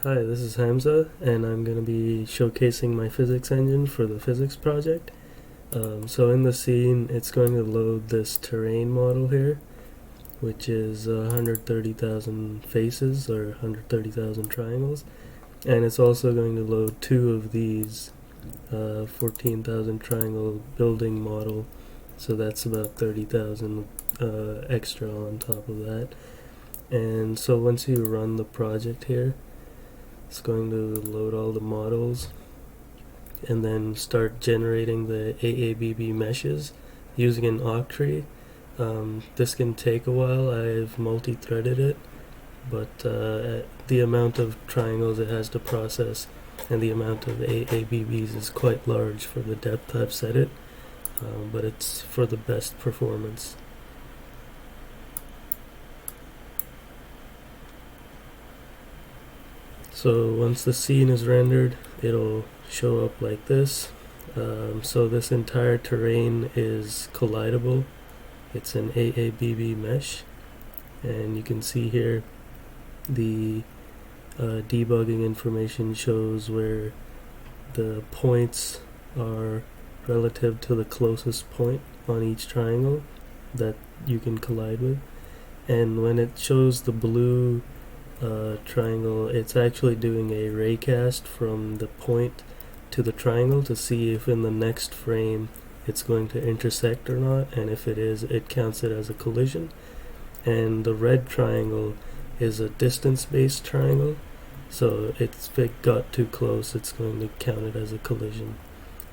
Hi, this is Hamza, and I'm going to be showcasing my physics engine for the physics project. So in the scene, it's going to load this terrain model here, which is 130,000 faces, or 130,000 triangles, and it's also going to load two of these 14,000 triangle building model, so that's about 30,000 extra on top of that. And so once you run the project here, it's going to load all the models and then start generating the AABB meshes using an octree. This can take a while. I've multi-threaded it, but the amount of triangles it has to process and the amount of AABBs is quite large for the depth I've set it, but it's for the best performance. So once the scene is rendered, it'll show up like this. So this entire terrain is collidable. It's an AABB mesh, and you can see here the debugging information shows where the points are relative to the closest point on each triangle that you can collide with. And when it shows the blue triangle, it's actually doing a raycast from the point to the triangle to see if in the next frame it's going to intersect or not, and if it is, it counts it as a collision. And the red triangle is a distance-based triangle, so if it got too close, it's going to count it as a collision.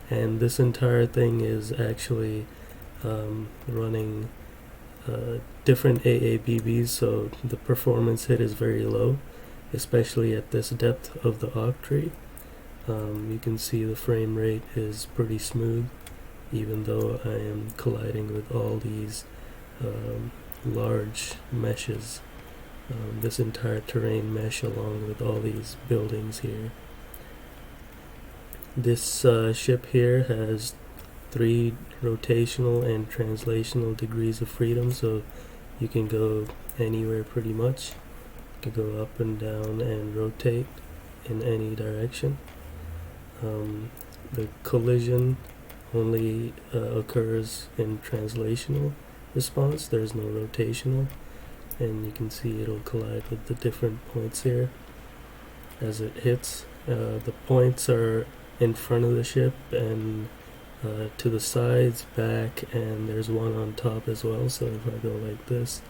And this entire thing is actually running different AABBs, so the performance hit is very low, especially at this depth of the octree. You can see the frame rate is pretty smooth, even though I am colliding with all these large meshes, this entire terrain mesh along with all these buildings here. This ship here has 3 rotational and translational degrees of freedom, so you can go anywhere pretty much. You can go up and down and rotate in any direction. The collision only occurs in translational response. There's no rotational, and you can see it'll collide with the different points here as it hits. The points are in front of the ship and to the sides, back, and there's one on top as well, so if I go like this,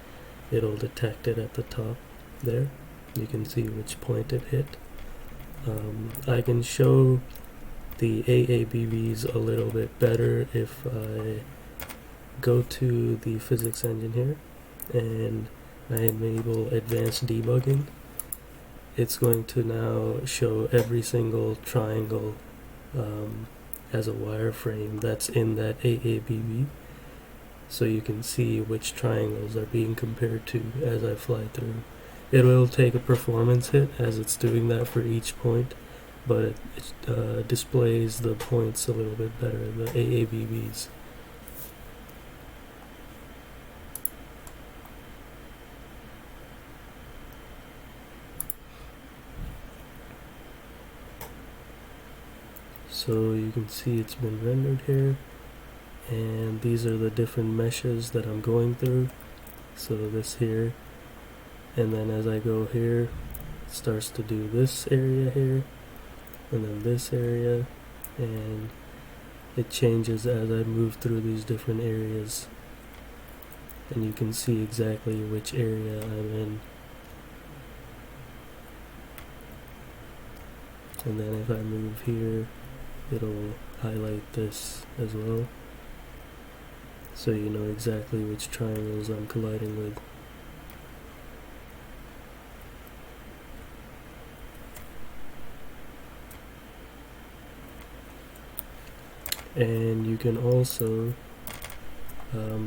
it'll detect it at the top there. You can see which point it hit. I can show the AABBs a little bit better if I go to the physics engine here and I enable advanced debugging. It's going to now show every single triangle as a wireframe that's in that AABB, so you can see which triangles are being compared to as I fly through. It will take a performance hit as it's doing that for each point, but it displays the points a little bit better, the AABBs. So you can see it's been rendered here, and these are the different meshes that I'm going through. So this here, and then as I go here, it starts to do this area here, and then this area, and it changes as I move through these different areas, and you can see exactly which area I'm in. And then if I move here, it'll highlight this as well, so you know exactly which triangles I'm colliding with. And you can also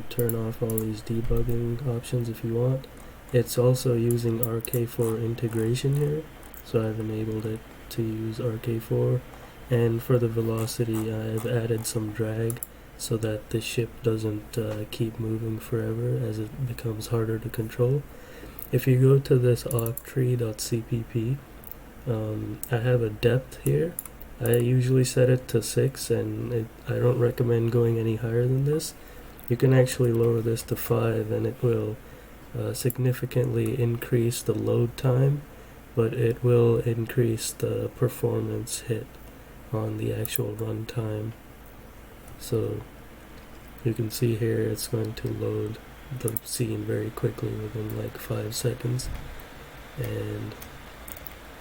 turn off all these debugging options if you want. It's also using RK4 integration here, so I've enabled it to use RK4. And for the velocity, I've added some drag so that the ship doesn't keep moving forever as it becomes harder to control. If you go to this octree.cpp, I have a depth here. I usually set it to 6, and I don't recommend going any higher than this. You can actually lower this to 5 and it will significantly increase the load time, but it will increase the performance hit on the actual run time. So you can see here it's going to load the scene very quickly within like 5 seconds, and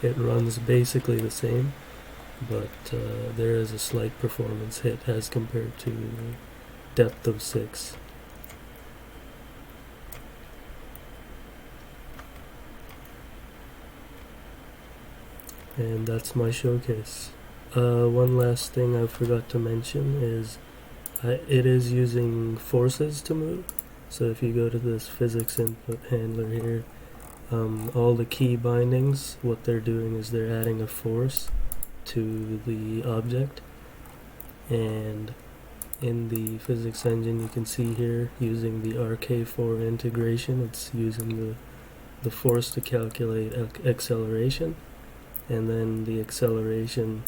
it runs basically the same, but there is a slight performance hit as compared to depth of 6. And that's my showcase. One last thing I forgot to mention is it is using forces to move. So if you go to this physics input handler here, all the key bindings, what they're doing is they're adding a force to the object. And in the physics engine, you can see here using the RK4 integration, it's using the force to calculate acceleration, and then the acceleration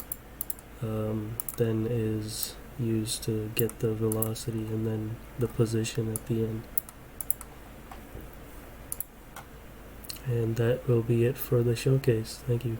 then is used to get the velocity and then the position at the end. And that will be it for the showcase. Thank you.